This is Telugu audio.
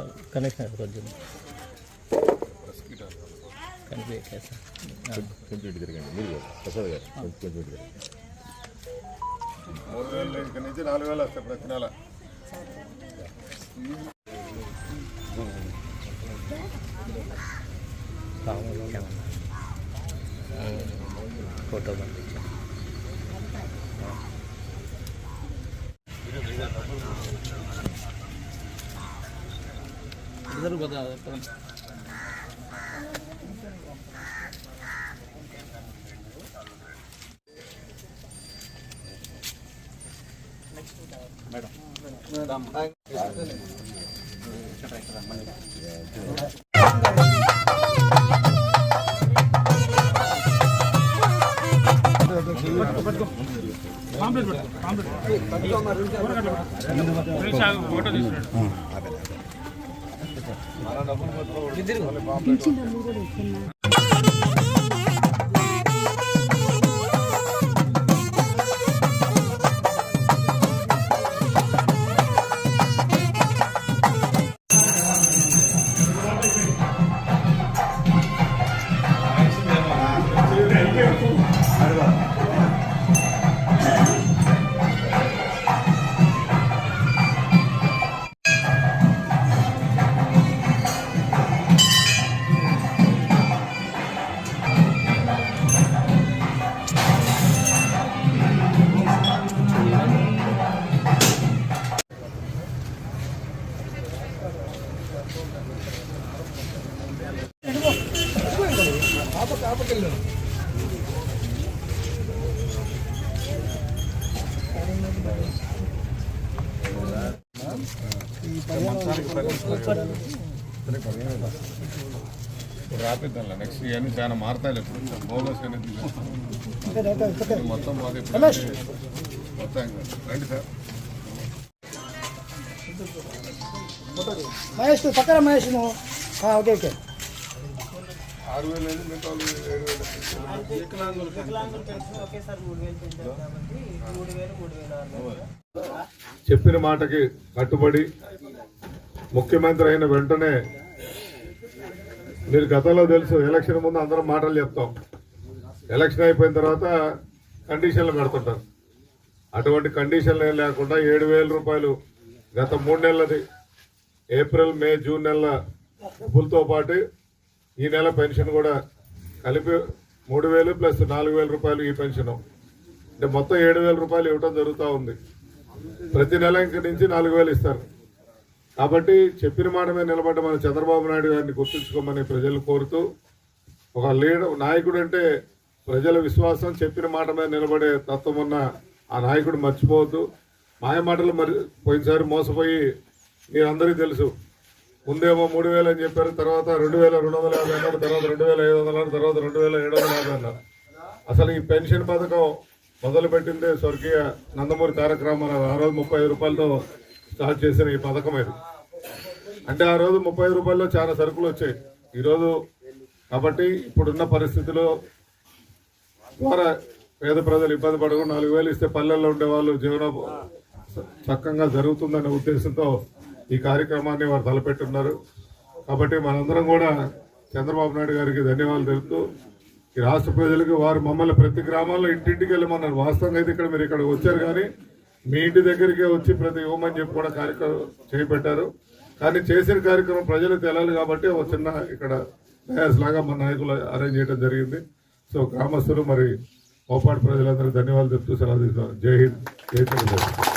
సార్ కనెక్షన్ కొంచెం కనిపించట్లేదు సార్. కొంచెం ఇటు తిరగండి మీరు ప్రసాద్ గారు కొంచెం ఇటు తిరగండి. 3000 ఇక్కడ నుంచి 4000 వస్తాయి ప్రతి నెల. ఫోటో పంపించాను. రాపిద్దాంలే నెక్స్ట్ ఇవన్నీ చాలా మారుతాయి. ఇప్పుడు బోగస్ అనేది మొత్తం మాది మొత్తం రండి సార్. మహేష్ పక్కన మహేష్ ఓకే ఓకే 6000 మిగతా 7000. చెప్పిన మాటకి కట్టుబడి ముఖ్యమంత్రి అయిన వెంటనే మీరు గతంలో తెలుసు ఎలక్షన్ ముందు అందరం మాటలు చెప్తాం, ఎలక్షన్ అయిపోయిన తర్వాత కండిషన్లు పెడుతుంటారు. అటువంటి కండిషన్లు ఏం లేకుండా 7000 రూపాయలు గత 3 నెలలది ఏప్రిల్ మే జూన్ నెలల డబ్బులతో పాటు ఈ నెల పెన్షన్ కూడా కలిపి 3000 ప్లస్ 4000 రూపాయలు ఈ పెన్షన్ అంటే మొత్తం 7000 రూపాయలు ఇవ్వడం జరుగుతూ ఉంది. ప్రతి నెల ఇంక నుంచి 4000 ఇస్తారు. కాబట్టి చెప్పిన మాట మీద నిలబడ్డ మన చంద్రబాబు నాయుడు గారిని గుర్తుంచుకోమని ప్రజలు కోరుతూ, ఒక నాయకుడు అంటే ప్రజల విశ్వాసం, చెప్పిన మాట మీద నిలబడే తత్వం ఉన్న ఆ నాయకుడు మర్చిపోవద్దు. మాయ మాటలు మరి పోయినసారి మోసపోయి మీరందరికీ తెలుసు, ముందేమో 3000 అని చెప్పారు, తర్వాత 2250 అన్నారు, తర్వాత 2500 అన్నారు, తర్వాత 2750 అన్నారు. అసలు ఈ పెన్షన్ పథకం మొదలుపెట్టిందే స్వర్గీయ నందమూరి తారక రామారావు. ఆ రోజు 35 రూపాయలతో స్టార్ట్ చేసిన ఈ పథకం ఇది. అంటే ఆ రోజు 35 రూపాయల్లో చాలా సరుకులు వచ్చాయి. ఈరోజు కాబట్టి ఇప్పుడున్న పరిస్థితిలో ద్వారా పేద ప్రజలు ఇబ్బంది పడకుండా 4000 ఇస్తే పల్లెల్లో ఉండే వాళ్ళు జీవనం చక్కగా జరుగుతుందనే ఉద్దేశంతో ఈ కార్యక్రమాన్ని వారు తలపెట్టున్నారు. కాబట్టి మనందరం కూడా చంద్రబాబు నాయుడు గారికి ధన్యవాదాలు తెలుపుతూ, ఈ రాష్ట్ర ప్రజలకు వారు మమ్మల్ని ప్రతి గ్రామాల్లో ఇంటింటికి వెళ్ళమన్నారు. వాస్తవంగా అయితే ఇక్కడ మీరు ఇక్కడ వచ్చారు, కానీ మీ ఇంటి దగ్గరికే వచ్చి ప్రతి ఇవ్వమని చెప్పి కూడా కార్యక్రమం చేపట్టారు. కానీ చేసిన కార్యక్రమం ప్రజలకు తెలియాలి కాబట్టి ఒక చిన్న ఇక్కడ డయాస్ లాగా మన నాయకులు అరేంజ్ చేయడం జరిగింది. సో గ్రామస్తులు మరి మోపాడు ప్రజలందరూ ధన్యవాదాలు చెప్తూ సెలవు తీసుకున్నారు. జై హింద్, జై తెలుగు.